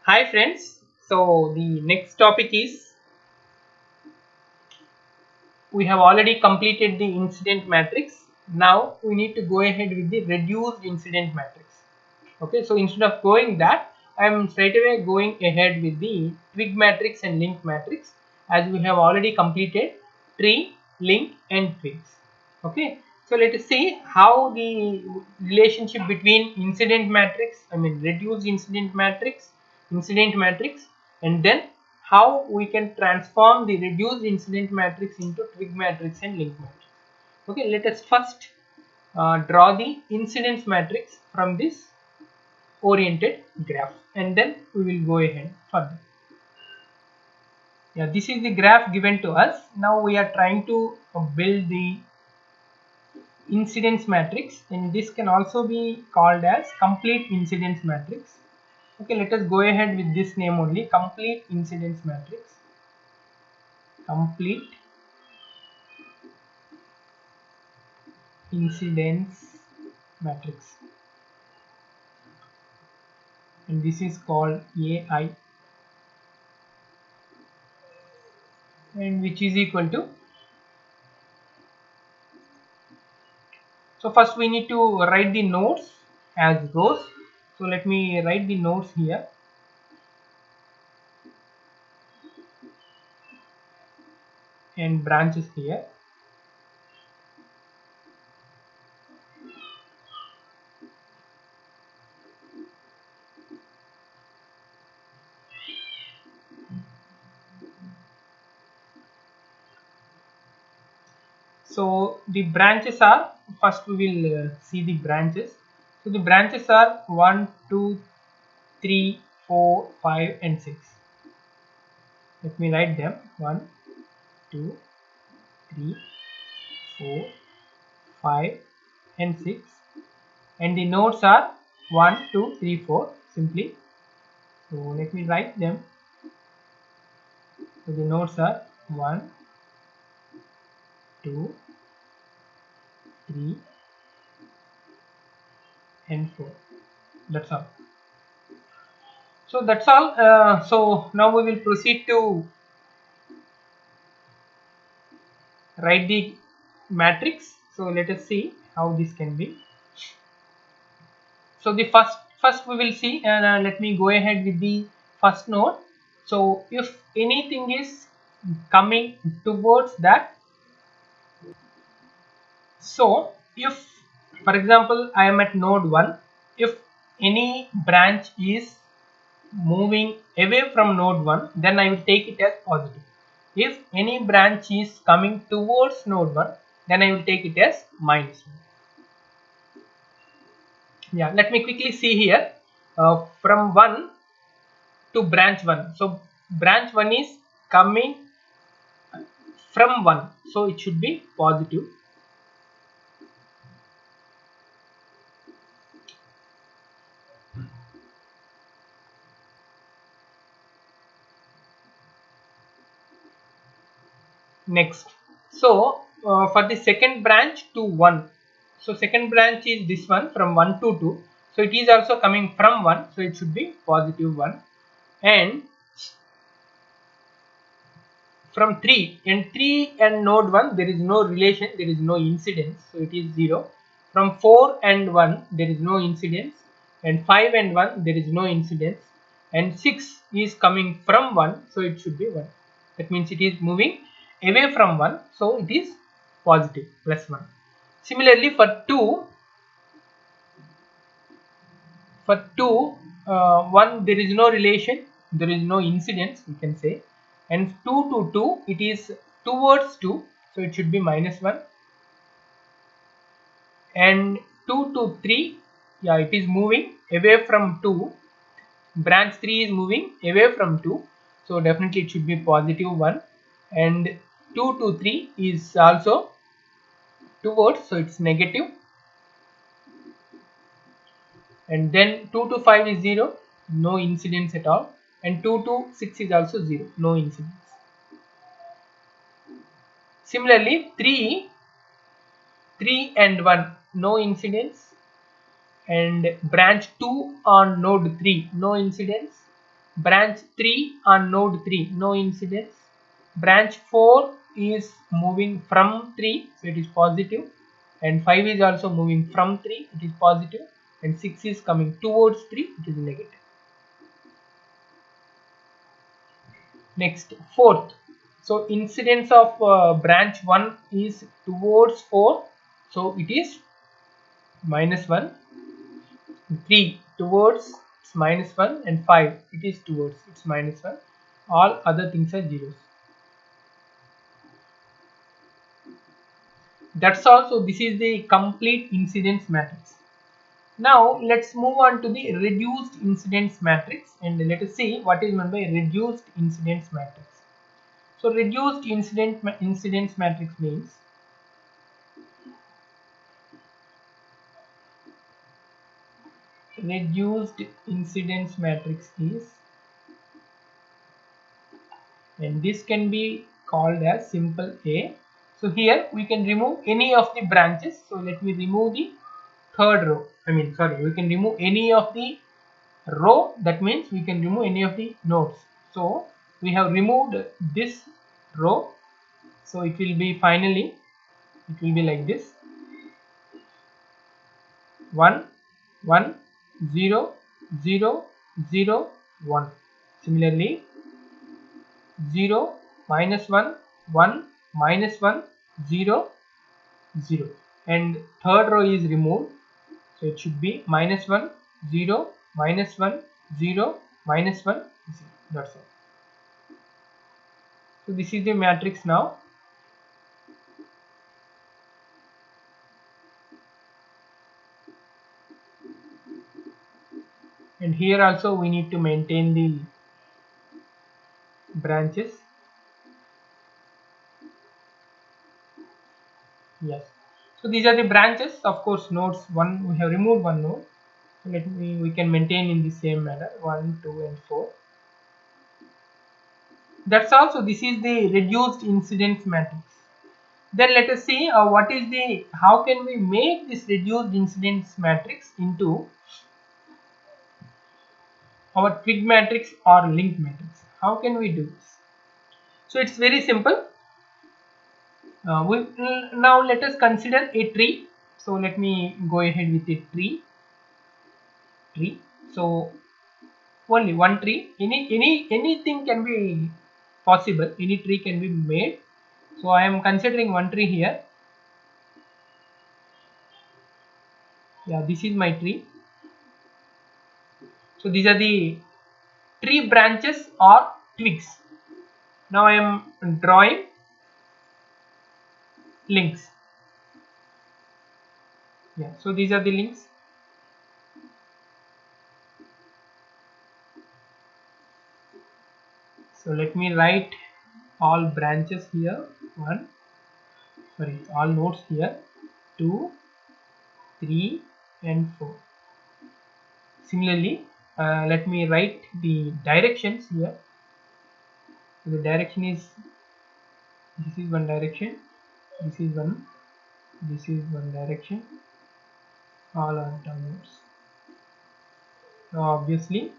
Hi friends, so the next topic is we have already completed the incident matrix. Now we need to go ahead with the reduced incident matrix. Okay, so instead of going that, I am straight away going ahead with the twig matrix and link matrix, as we have already completed tree, link and twigs. Okay, so let us see how the relationship between incident matrix, reduced incident matrix, and then how we can transform the reduced incident matrix into twig matrix and link matrix. Okay, let us first draw the incidence matrix from this oriented graph, and then we will go ahead further. Yeah, this is the graph given to us. Now we are trying to build the incidence matrix, and this can also be called as complete incidence matrix. Okay, let us go ahead with this name only, complete incidence matrix. Complete incidence matrix, and this is called AI, and which is equal to, so first we need to write the nodes as rows. So let me write the nodes here, and branches here. So the branches are, first we will see the branches. So the branches are 1, 2, 3, 4, 5 and 6. Let me write them: 1, 2, 3, 4, 5 and 6, and the nodes are 1, 2, 3, 4 simply. So let me write them. So the nodes are 1, 2, 3 and 4. That's all. So that's all. So now we will proceed to write the matrix. So let us see how this can be. So the first we will see, and let me go ahead with the first node. So if anything is coming towards that, so if for example I am at node 1, if any branch is moving away from node 1, then I will take it as positive. If any branch is coming towards node 1, then I will take it as minus 1. Yeah, let me quickly see here, from 1 to branch 1. So branch 1 is coming from 1, so it should be positive. Next, so for the second branch to 1, so second branch is this one from 1 to 2, so it is also coming from 1, so it should be positive 1. And from 3 and node 1, there is no relation, there is no incidence, so it is 0. From 4 and 1, there is no incidence, and 5 and 1, there is no incidence, and 6 is coming from 1, so it should be 1. That means it is moving away from 1, so it is positive, plus 1. Similarly for 2, 1, there is no relation, there is no incidence, we can say, and 2 to 2, it is towards 2, so it should be minus 1. And 2 to 3, yeah, it is moving away from 2, branch 3 is moving away from 2, so definitely it should be positive 1. And 2 to 3 is also towards, so it's negative. And then 2 to 5 is 0, no incidence at all, and 2 to 6 is also 0, no incidence. Similarly 3 and 1, no incidence, and branch 2 on node 3, no incidence, Branch 3 on node 3, no incidence. Branch 4 is moving from 3, so it is positive, and 5 is also moving from 3, it is positive, and 6 is coming towards 3, it is negative. Next, fourth. So incidence of branch 1 is towards 4, so it is -1. 3 towards it's -1, and 5 it is towards it's -1. All other things are zeros. That's all. So this is the complete incidence matrix. Now let's move on to the reduced incidence matrix, and let us see what is meant by reduced incidence matrix. So reduced incidence matrix means reduced incidence matrix is, and this can be called as simple A. So here we can remove any of the branches. So let me remove the third row. We can remove any of the row. That means we can remove any of the nodes. So we have removed this row. So it will be finally, it will be like this: 1, 1, 0, 0, 0, 1. Similarly, 0, -1, 1, -1, 0, 0, and third row is removed, so it should be -1, 0, -1, 0, -1, 0. That's all. So this is the matrix now. And here also we need to maintain the branches. Yes. So these are the branches. Of course, nodes 1, we have removed one node. So we can maintain in the same manner 1, 2, and 4. That's also, this is the reduced incidence matrix. Then let us see how can we make this reduced incidence matrix into our twig matrix or link matrix. How can we do this? So it's very simple. Now let us consider a tree. So let me go ahead with a tree. So only one tree. Anything can be possible. Any tree can be made. So I am considering one tree here. Yeah, this is my tree. So these are the tree branches or twigs. Now I am drawing links. Yeah, so these are the links. So let me write all branches here. All nodes here. 2, 3, and 4. Similarly, let me write the directions here. So the direction is, this is one direction, this is one direction, all are downwards. Now obviously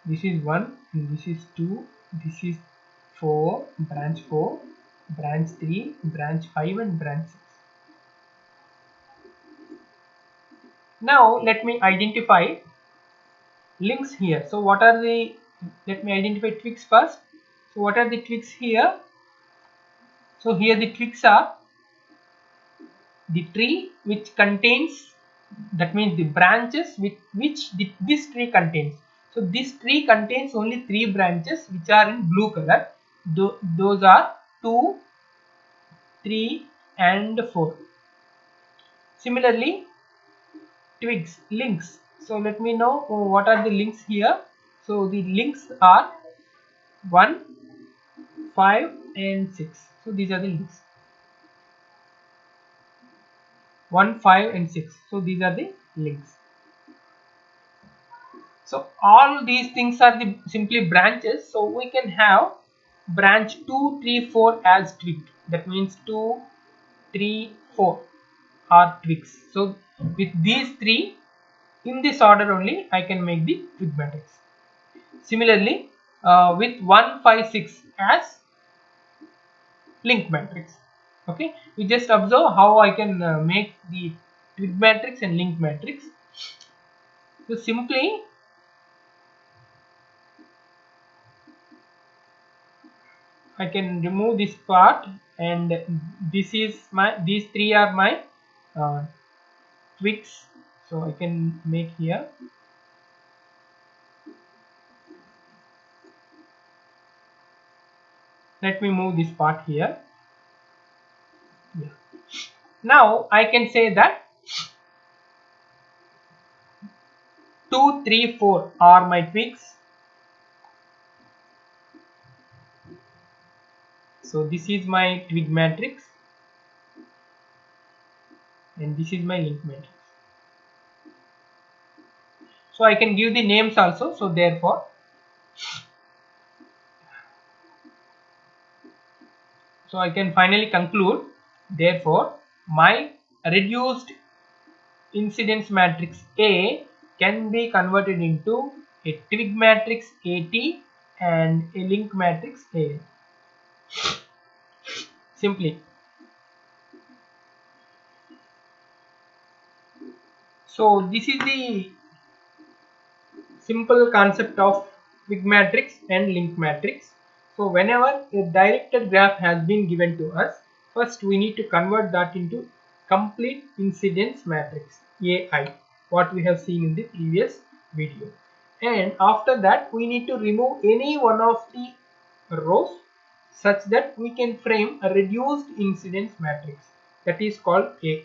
this is 1, and this is 2, this is 4, branch 4, branch 3, branch 5, and branch 6. Now let me identify links here. So what are the, let me identify twigs first. So what are the twigs here? So here the twigs are the tree which contains, that means the branches with which this tree contains. So this tree contains only 3 branches which are in blue color. Those are 2, 3, and 4. Similarly, twigs, links. So let me know what are the links here. So the links are 1, 5, and 6. So these are the links. 1, 5, and 6. So these are the links. So all these things are the simply branches. So we can have branch 2, 3, 4 as twig. That means 2, 3, 4 are twigs. So with these 3, in this order only I can make the twig matrix. Similarly, with 1, 5, 6 as link matrix. Okay, you just observe how I can make the twig matrix and link matrix. So simply I can remove this part, and this is my, these three are my uh, twigs. So I can make here. Let me move this part here. Yeah. Now I can say that 2, 3, 4 are my twigs. So this is my twig matrix, and this is my link matrix. So I can give the names also. So therefore, so I can finally conclude, therefore my reduced incidence matrix A can be converted into a twig matrix AT and a link matrix A. Simply. So this is the simple concept of twig matrix and link matrix. So whenever a directed graph has been given to us, first we need to convert that into complete incidence matrix AI, what we have seen in the previous video. And after that we need to remove any one of the rows such that we can frame a reduced incidence matrix, that is called A.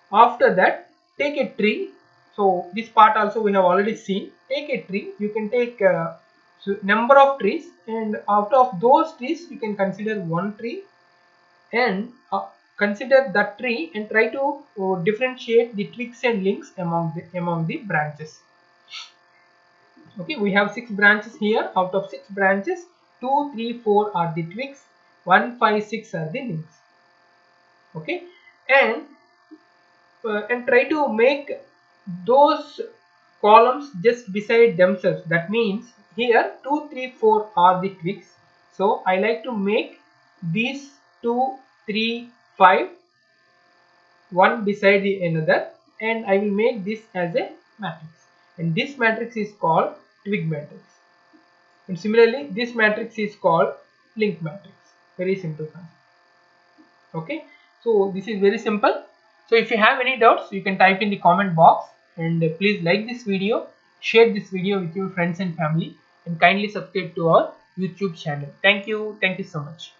After that, take a tree. So this part also we have already seen. Take a tree. You can take so number of trees, and out of those trees you can consider one tree, and consider that tree and try to differentiate the twigs and links among the branches. Okay, we have 6 branches here. Out of 6 branches, 2, 3, 4 are the twigs, 1, 5, 6 are the links. Okay, and try to make those columns just beside themselves. That means here 2, 3, 4 are the twigs. So I like to make these 2, 3, 5 one beside the another, and I will make this as a matrix, and this matrix is called twig matrix, and similarly this matrix is called link matrix. Very simple concept. Okay, so this is very simple. So if you have any doubts, you can type in the comment box, and please like this video, share this video with your friends and family, and kindly subscribe to our YouTube channel. Thank you so much.